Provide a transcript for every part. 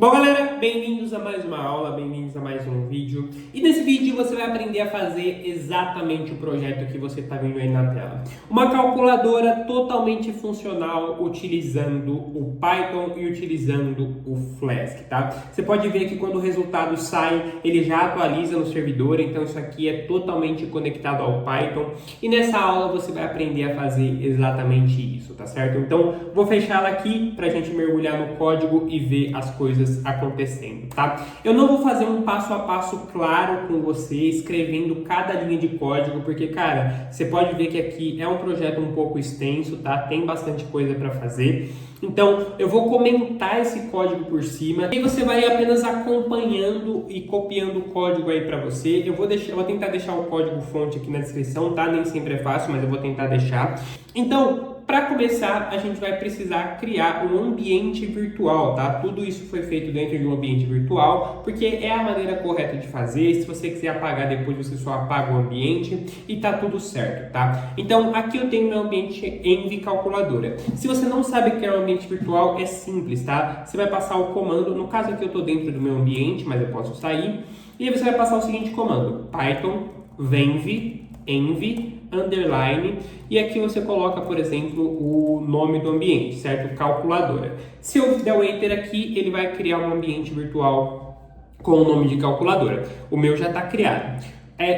Bom galera, bem-vindos a mais uma aula, bem-vindos a mais um vídeo. E nesse vídeo você vai aprender a fazer exatamente o projeto que você está vendo aí na tela. Uma calculadora totalmente funcional utilizando o Python e utilizando o Flask, tá? Você pode ver que quando o resultado sai, ele já atualiza no servidor, então isso aqui é totalmente conectado ao Python. E nessa aula você vai aprender a fazer exatamente isso, tá certo? Então vou fechar ela aqui para a gente mergulhar no código e ver as coisas acontecendo, tá? Eu não vou fazer um passo a passo claro com você, escrevendo cada linha de código, porque, cara, você pode ver que aqui é um projeto um pouco extenso, tá? Tem bastante coisa para fazer. Então, eu vou comentar esse código por cima e você vai apenas acompanhando e copiando o código aí para você. Eu vou tentar deixar o código fonte aqui na descrição, tá? Nem sempre é fácil, mas eu vou tentar deixar. Então, para começar, a gente vai precisar criar um ambiente virtual, tá? Tudo isso foi feito dentro de um ambiente virtual, porque é a maneira correta de fazer. Se você quiser apagar depois, você só apaga o ambiente e tá tudo certo, tá? Então, aqui eu tenho meu ambiente Envy calculadora. Se você não sabe o que é um ambiente virtual, é simples, tá? Você vai passar o comando, no caso aqui eu tô dentro do meu ambiente, mas eu posso sair, e aí você vai passar o seguinte comando: Python venv envy underline, e aqui você coloca, por exemplo, o nome do ambiente, certo? Calculadora. Se eu der o Enter aqui, ele vai criar um ambiente virtual com o nome de calculadora. O meu já está criado.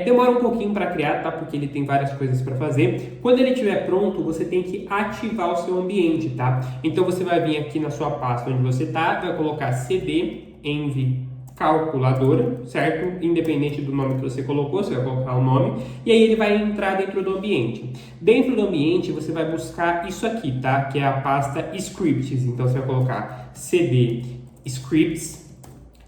Demora um pouquinho para criar, tá? Porque ele tem várias coisas para fazer. Quando ele estiver pronto, você tem que ativar o seu ambiente, tá? Então você vai vir aqui na sua pasta onde você está, vai colocar cd envy calculadora, certo? Independente do nome que você colocou, você vai colocar o nome e aí ele vai entrar dentro do ambiente. Dentro do ambiente você vai buscar isso aqui, tá? Que é a pasta scripts. Então você vai colocar cd scripts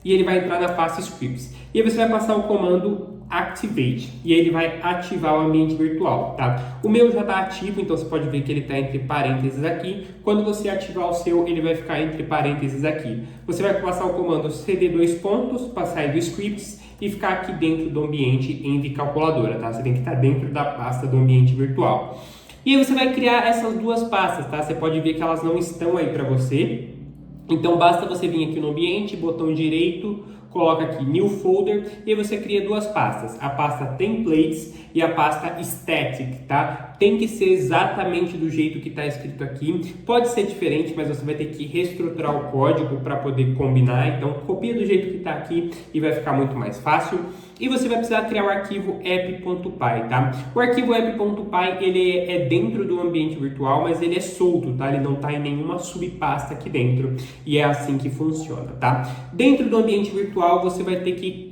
e ele vai entrar na pasta scripts. E aí você vai passar o comando activate e aí ele vai ativar o ambiente virtual, tá? O meu já está ativo, então você pode ver que ele está entre parênteses aqui. Quando você ativar o seu, ele vai ficar entre parênteses aqui. Você vai passar o comando cd dois pontos, passar do scripts e ficar aqui dentro do ambiente Envy calculadora, tá? Você tem que estar dentro da pasta do ambiente virtual. E aí você vai criar essas duas pastas, tá? Você pode ver que elas não estão aí para você. Então basta você vir aqui no ambiente, botão direito, coloca aqui New Folder e aí você cria duas pastas, a pasta Templates e a pasta Static, tá? Tem que ser exatamente do jeito que está escrito aqui, pode ser diferente, mas você vai ter que reestruturar o código para poder combinar, então copia do jeito que está aqui e vai ficar muito mais fácil. E você vai precisar criar o arquivo app.py, tá? O arquivo app.py, ele é dentro do ambiente virtual, mas ele é solto, tá? Ele não está em nenhuma subpasta aqui dentro. E é assim que funciona, tá? Dentro do ambiente virtual, você vai ter que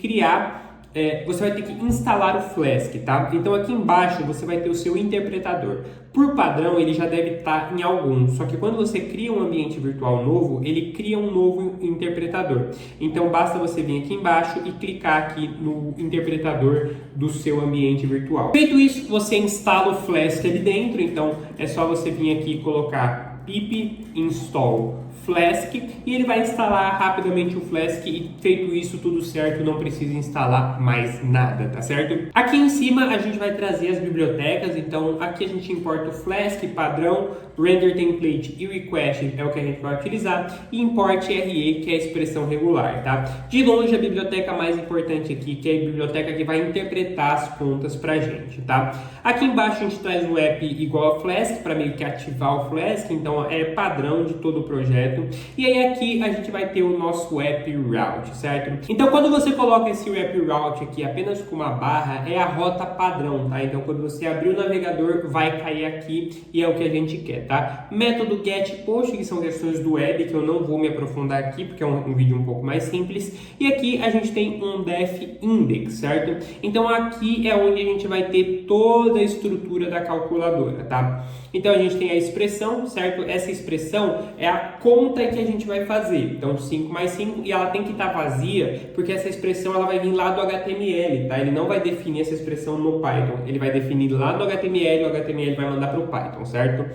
você vai ter que instalar o Flask, tá? Então aqui embaixo você vai ter o seu interpretador. Por padrão, ele já deve estar em algum, só que quando você cria um ambiente virtual novo, ele cria um novo interpretador. Então basta você vir aqui embaixo e clicar aqui no interpretador do seu ambiente virtual. Feito isso, você instala o Flask ali dentro, então é só você vir aqui e colocar pip install Flask e ele vai instalar rapidamente o Flask e feito isso tudo certo, não precisa instalar mais nada, tá certo? Aqui em cima a gente vai trazer as bibliotecas, então aqui a gente importa o Flask padrão, render template e request é o que a gente vai utilizar e import RE, que é a expressão regular, tá? De longe a biblioteca mais importante aqui, que é a biblioteca que vai interpretar as contas pra gente, tá? Aqui embaixo a gente traz o app igual a Flask para meio que ativar o Flask, então é padrão de todo o projeto. E aí aqui a gente vai ter o nosso app route, certo? Então quando você coloca esse app route aqui apenas com uma barra, é a rota padrão, tá? Então quando você abrir o navegador, vai cair aqui e é o que a gente quer, tá? Método getPost, que são questões do web, que eu não vou me aprofundar aqui, porque é um vídeo um pouco mais simples. E aqui a gente tem um def index, certo? Então aqui é onde a gente vai ter toda a estrutura da calculadora, tá? Então a gente tem a expressão, certo? Essa expressão é a conta que a gente vai fazer. Então 5 mais 5 e ela tem que estar vazia, porque essa expressão ela vai vir lá do HTML, tá? Ele não vai definir essa expressão no Python, ele vai definir lá no HTML, o HTML vai mandar para o Python, certo?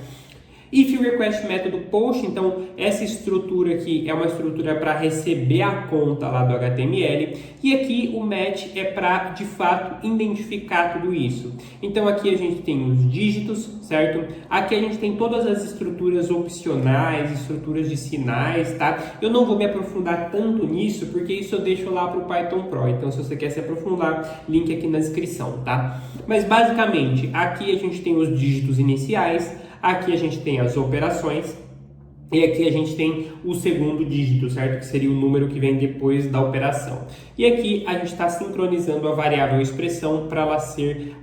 If request método post, então essa estrutura aqui é uma estrutura para receber a conta lá do HTML, e aqui o match é para de fato identificar tudo isso. Então aqui a gente tem os dígitos, certo? Aqui a gente tem todas as estruturas opcionais, estruturas de sinais, tá? Eu não vou me aprofundar tanto nisso, porque isso eu deixo lá para o Python Pro, então se você quer se aprofundar, link aqui na descrição, tá? Mas basicamente, aqui a gente tem os dígitos iniciais, aqui a gente tem as operações e aqui a gente tem o segundo dígito, certo? Que seria o número que vem depois da operação. E aqui a gente está sincronizando a variável expressão para ela ser,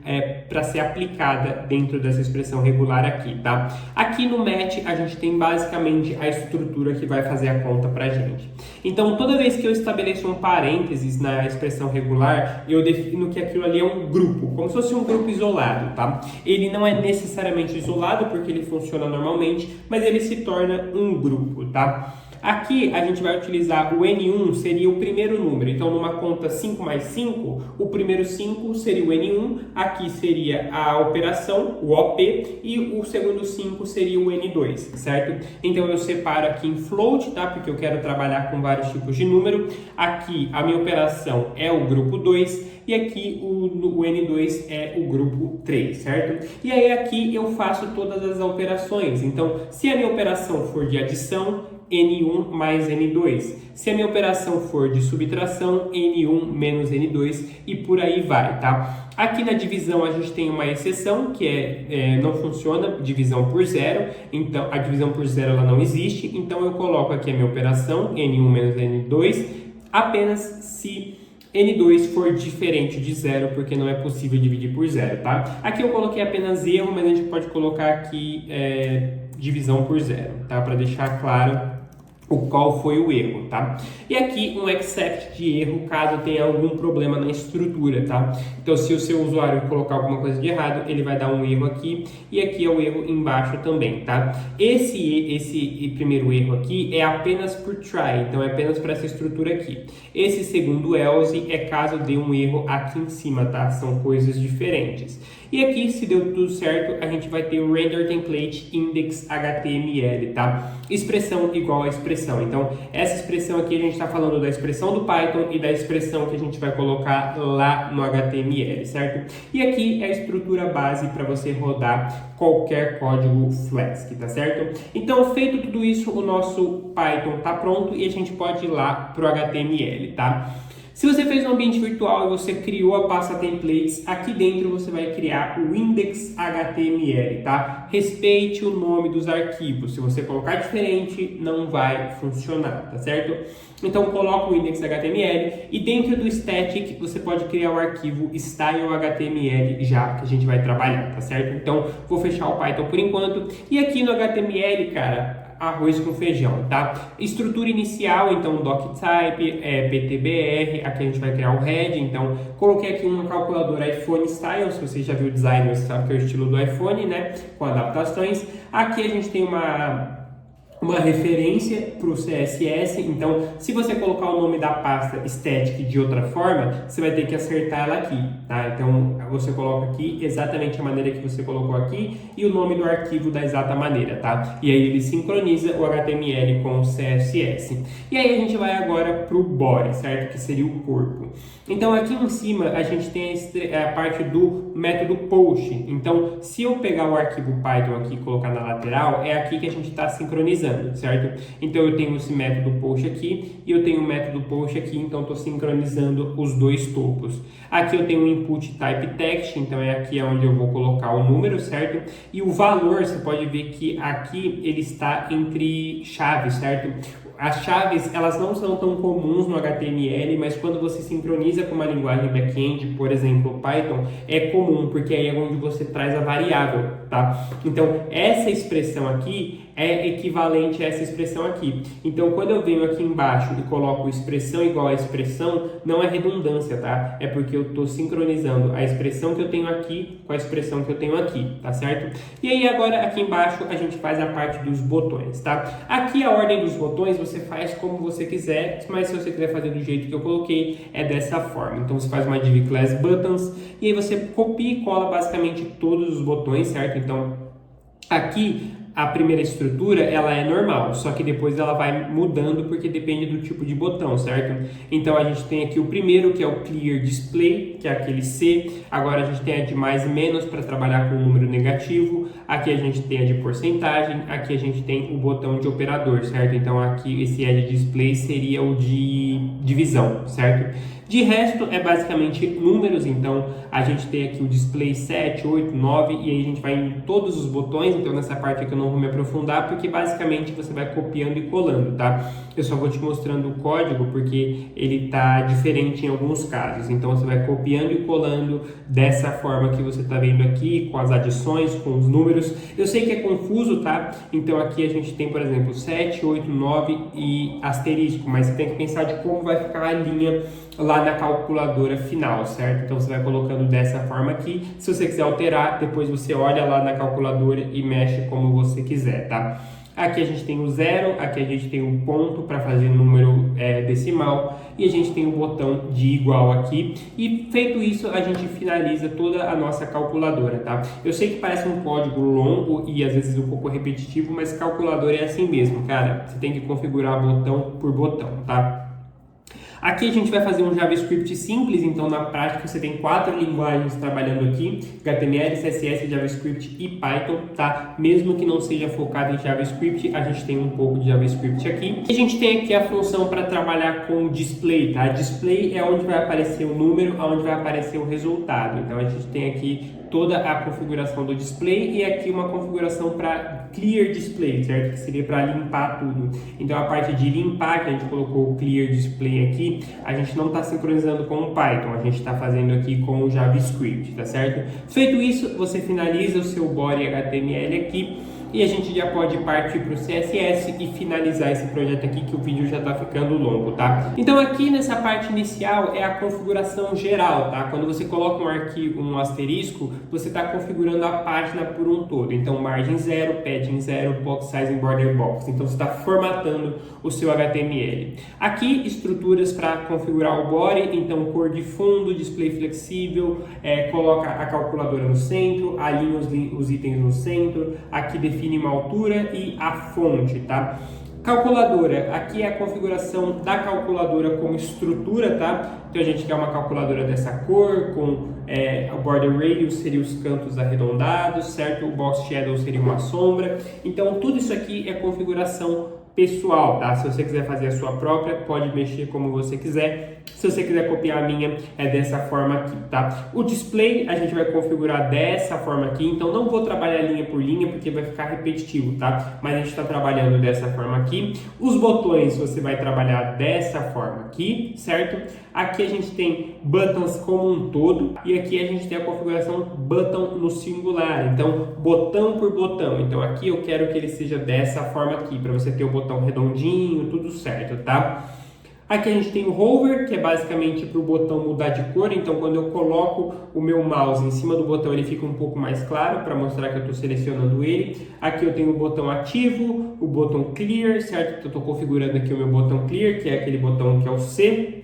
ser aplicada dentro dessa expressão regular aqui, tá? Aqui no match a gente tem basicamente a estrutura que vai fazer a conta para a gente. Então toda vez que eu estabeleço um parênteses na expressão regular, eu defino que aquilo ali é um grupo, como se fosse um grupo isolado, tá? Ele não é necessariamente isolado porque ele funciona normalmente, mas ele se torna um grupo, tá? Aqui a gente vai utilizar o N1, seria o primeiro número. Então, numa conta 5 mais 5, o primeiro 5 seria o N1, aqui seria a operação, o OP, e o segundo 5 seria o N2, certo? Então, eu separo aqui em float, tá? Porque eu quero trabalhar com vários tipos de número. Aqui, a minha operação é o grupo 2, e aqui o N2 é o grupo 3, certo? E aí aqui eu faço todas as operações. Então, se a minha operação for de adição, N1 mais N2. Se a minha operação for de subtração, N1 menos N2 e por aí vai, tá? Aqui na divisão a gente tem uma exceção, que não funciona, divisão por zero. Então, a divisão por zero ela não existe. Então, eu coloco aqui a minha operação, N1 menos N2, apenas se N2 for diferente de zero, porque não é possível dividir por zero, tá? Aqui eu coloquei apenas erro, mas a gente pode colocar aqui divisão por zero, tá? Para deixar claro qual foi o erro, tá? E aqui um except de erro caso tenha algum problema na estrutura, tá? Então, se o seu usuário colocar alguma coisa de errado, ele vai dar um erro aqui e aqui é o erro embaixo também, tá? Esse primeiro erro aqui é apenas por try, então é apenas para essa estrutura aqui. Esse segundo else é caso dê um erro aqui em cima, tá? São coisas diferentes. E aqui, se deu tudo certo, a gente vai ter o render template index HTML, tá? Expressão igual a expressão. Então, essa expressão aqui a gente está falando da expressão do Python e da expressão que a gente vai colocar lá no HTML, certo? E aqui é a estrutura base para você rodar qualquer código Flask, tá certo? Então, feito tudo isso, o nosso Python tá pronto e a gente pode ir lá pro HTML, tá? Se você fez um ambiente virtual e você criou a pasta templates, aqui dentro você vai criar o index.html, tá? Respeite o nome dos arquivos. Se você colocar diferente, não vai funcionar, tá certo? Então, coloca o index.html e dentro do static você pode criar o arquivo style.html já que a gente vai trabalhar, tá certo? Então, vou fechar o Python por enquanto. E aqui no HTML, cara, arroz com feijão, tá? Estrutura inicial, então doctype, ptbr, aqui a gente vai criar um head, então coloquei aqui uma calculadora iPhone Style, se você já viu o design, você sabe que é o estilo do iPhone, né? Com adaptações. Aqui a gente tem uma referência para o CSS, então se você colocar o nome da pasta static de outra forma, você vai ter que acertar ela aqui, tá? Então você coloca aqui exatamente a maneira que você colocou aqui e o nome do arquivo da exata maneira, tá? E aí ele sincroniza o HTML com o CSS. E aí a gente vai agora para o body, certo? Que seria o corpo. Então aqui em cima a gente tem a parte do método post. Então se eu pegar o arquivo Python aqui e colocar na lateral, é aqui que a gente está sincronizando, certo? Então eu tenho esse método post aqui e eu tenho o método post aqui, então estou sincronizando os dois topos. Aqui eu tenho o input type text, então é aqui onde eu vou colocar o número, certo? E o valor, você pode ver que aqui ele está entre chaves, certo? As chaves, elas não são tão comuns no HTML, mas quando você sincroniza com uma linguagem back-end, por exemplo, Python, é comum, porque aí é onde você traz a variável, tá? Então, essa expressão aqui é equivalente a essa expressão aqui. Então, quando eu venho aqui embaixo e coloco expressão igual a expressão, não é redundância, tá? É porque eu estou sincronizando a expressão que eu tenho aqui com a expressão que eu tenho aqui, tá certo? E aí, agora, aqui embaixo, a gente faz a parte dos botões, tá? Aqui, a ordem dos botões, você faz como você quiser, mas se você quiser fazer do jeito que eu coloquei, é dessa forma. Então, você faz uma div class buttons, e aí você copia e cola basicamente todos os botões, certo? Então, aqui a primeira estrutura, ela é normal, só que depois ela vai mudando porque depende do tipo de botão, certo? Então a gente tem aqui o primeiro, que é o Clear Display, que é aquele C. Agora a gente tem a de mais e menos para trabalhar com o número negativo. Aqui a gente tem a de porcentagem, aqui a gente tem o botão de operador, certo? Então aqui esse Add Display seria o de divisão, certo? De resto, é basicamente números, então a gente tem aqui o display 7, 8, 9 e aí a gente vai em todos os botões, então nessa parte aqui eu não vou me aprofundar porque basicamente você vai copiando e colando, tá? Eu só vou te mostrando o código porque ele tá diferente em alguns casos, então você vai copiando e colando dessa forma que você tá vendo aqui, com as adições, com os números. Eu sei que é confuso, tá? Então aqui a gente tem, por exemplo, 7, 8, 9 e asterisco, mas você tem que pensar de como vai ficar a linha lá na calculadora final, certo? Então você vai colocando dessa forma aqui. Se você quiser alterar, depois você olha lá na calculadora e mexe como você quiser, tá? Aqui a gente tem o zero, aqui a gente tem o ponto para fazer número decimal e a gente tem o botão de igual aqui. E feito isso, a gente finaliza toda a nossa calculadora, tá? Eu sei que parece um código longo e às vezes um pouco repetitivo, mas calculadora é assim mesmo, cara. Você tem que configurar botão por botão, tá? Aqui a gente vai fazer um JavaScript simples, então na prática você tem 4 linguagens trabalhando aqui, HTML, CSS, JavaScript e Python, tá? Mesmo que não seja focado em JavaScript, a gente tem um pouco de JavaScript aqui. E a gente tem aqui a função para trabalhar com display, tá? Display é onde vai aparecer o número, onde vai aparecer o resultado. Então a gente tem aqui toda a configuração do display e aqui uma configuração para Clear Display, certo? Que seria para limpar tudo. Então a parte de limpar, que a gente colocou o Clear Display aqui, a gente não está sincronizando com o Python, a gente está fazendo aqui com o JavaScript, tá certo? Feito isso, você finaliza o seu body HTML aqui e a gente já pode partir para o CSS e finalizar esse projeto aqui, que o vídeo já está ficando longo, tá? Então aqui nessa parte inicial é a configuração geral, tá? Quando você coloca um arquivo, um asterisco, você está configurando a página por um todo. Então margem 0, padding 0, box size e border box. Então você está formatando o seu HTML. Aqui estruturas para configurar o body, então cor de fundo, display flexível, coloca a calculadora no centro, alinha os itens no centro, aqui define uma altura e a fonte, tá? Calculadora, aqui é a configuração da calculadora como estrutura, tá? Então a gente quer uma calculadora dessa cor, com o border radius seria os cantos arredondados, certo? O box shadow seria uma sombra. Então tudo isso aqui é configuração pessoal, tá? Se você quiser fazer a sua própria, pode mexer como você quiser. Se você quiser copiar a minha, é dessa forma aqui, tá? O display a gente vai configurar dessa forma aqui, então não vou trabalhar linha por linha porque vai ficar repetitivo, tá? Mas a gente está trabalhando dessa forma aqui. Os botões você vai trabalhar dessa forma aqui, certo? Aqui a gente tem buttons como um todo e aqui a gente tem a configuração button no singular, então botão por botão. Então aqui eu quero que ele seja dessa forma aqui, para você ter o botão redondinho, tudo certo, tá? Aqui a gente tem o hover, que é basicamente para o botão mudar de cor, então quando eu coloco o meu mouse em cima do botão ele fica um pouco mais claro, para mostrar que eu estou selecionando ele. Aqui eu tenho o botão ativo, o botão clear, certo? Eu estou configurando aqui o meu botão clear, que é aquele botão que é o C.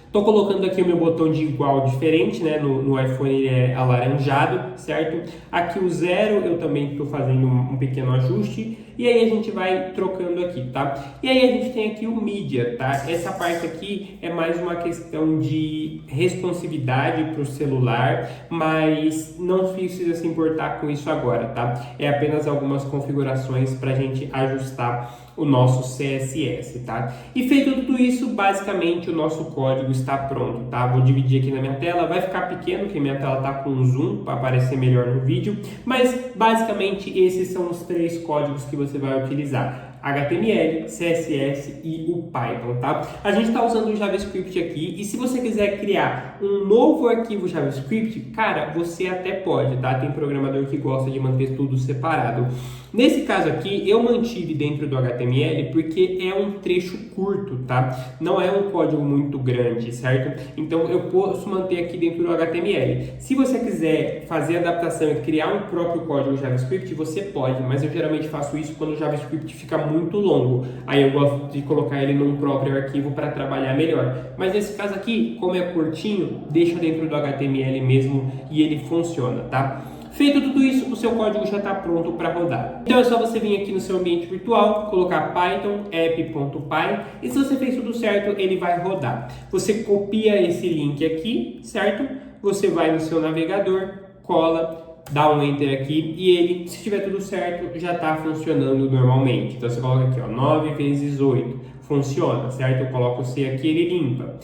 Estou colocando aqui o meu botão de igual diferente, né? No iPhone ele é alaranjado, certo? Aqui o 0 eu também estou fazendo um pequeno ajuste. E aí a gente vai trocando aqui, tá? E aí a gente tem aqui o Media, tá? Essa parte aqui é mais uma questão de responsividade para o celular, mas não precisa se importar com isso agora, tá? É apenas algumas configurações para a gente ajustar o nosso CSS, tá? E feito tudo isso, basicamente o nosso código está pronto, tá? Vou dividir aqui na minha tela, vai ficar pequeno, porque minha tela tá com zoom para aparecer melhor no vídeo, mas basicamente esses são os 3 códigos que você vai utilizar: HTML, CSS e o Python, tá? A gente está usando o JavaScript aqui e se você quiser criar um novo arquivo JavaScript, cara, você até pode, tá? Tem programador que gosta de manter tudo separado. Nesse caso aqui, eu mantive dentro do HTML porque é um trecho curto, tá? Não é um código muito grande, certo? Então eu posso manter aqui dentro do HTML. Se você quiser fazer adaptação e criar um próprio código JavaScript, você pode, mas eu geralmente faço isso quando o JavaScript fica muito longo. Aí eu gosto de colocar ele num próprio arquivo para trabalhar melhor. Mas nesse caso aqui, como é curtinho, deixa dentro do HTML mesmo e ele funciona, tá? Feito tudo isso, o seu código já está pronto para rodar. Então é só você vir aqui no seu ambiente virtual, colocar python app.py e se você fez tudo certo, ele vai rodar. Você copia esse link aqui, certo? Você vai no seu navegador, cola, dá um enter aqui e ele, se tiver tudo certo, já está funcionando normalmente. Então você coloca aqui, ó, 9 vezes 8, funciona, certo? Eu coloco o C aqui, ele limpa.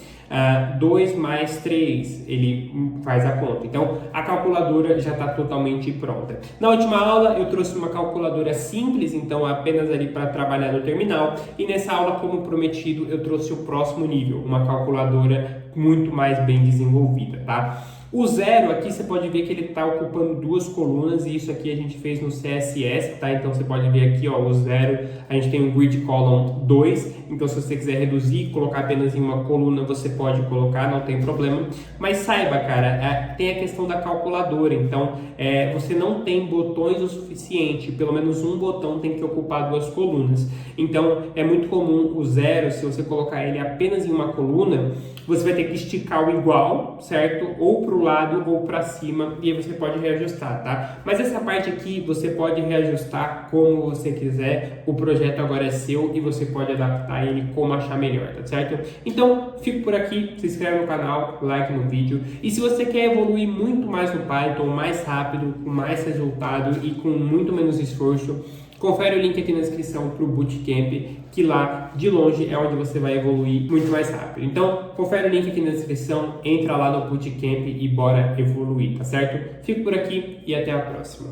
2 mais 3, ele faz a conta. Então a calculadora já está totalmente pronta. Na última aula eu trouxe uma calculadora simples, então apenas ali para trabalhar no terminal. E nessa aula, como prometido, eu trouxe o próximo nível, uma calculadora muito mais bem desenvolvida, tá? O zero aqui você pode ver que ele está ocupando duas colunas e isso aqui a gente fez no CSS, tá? Então você pode ver aqui, ó, o zero, a gente tem um grid column 2, então se você quiser reduzir e colocar apenas em uma coluna, você pode colocar, não tem problema. Mas saiba, cara, tem a questão da calculadora, então você não tem botões o suficiente, pelo menos um botão tem que ocupar duas colunas. Então é muito comum o zero, se você colocar ele apenas em uma coluna, você vai ter que esticar o igual, certo? Ou para o lado ou para cima e aí você pode reajustar, tá? Mas essa parte aqui você pode reajustar como você quiser, o projeto agora é seu e você pode adaptar ele como achar melhor, tá certo? Então, fico por aqui, se inscreve no canal, like no vídeo e se você quer evoluir muito mais no Python, mais rápido, com mais resultado e com muito menos esforço, confere o link aqui na descrição para o Bootcamp, que lá, de longe, é onde você vai evoluir muito mais rápido. Então, confere o link aqui na descrição, entra lá no Bootcamp e bora evoluir, tá certo? Fico por aqui e até a próxima.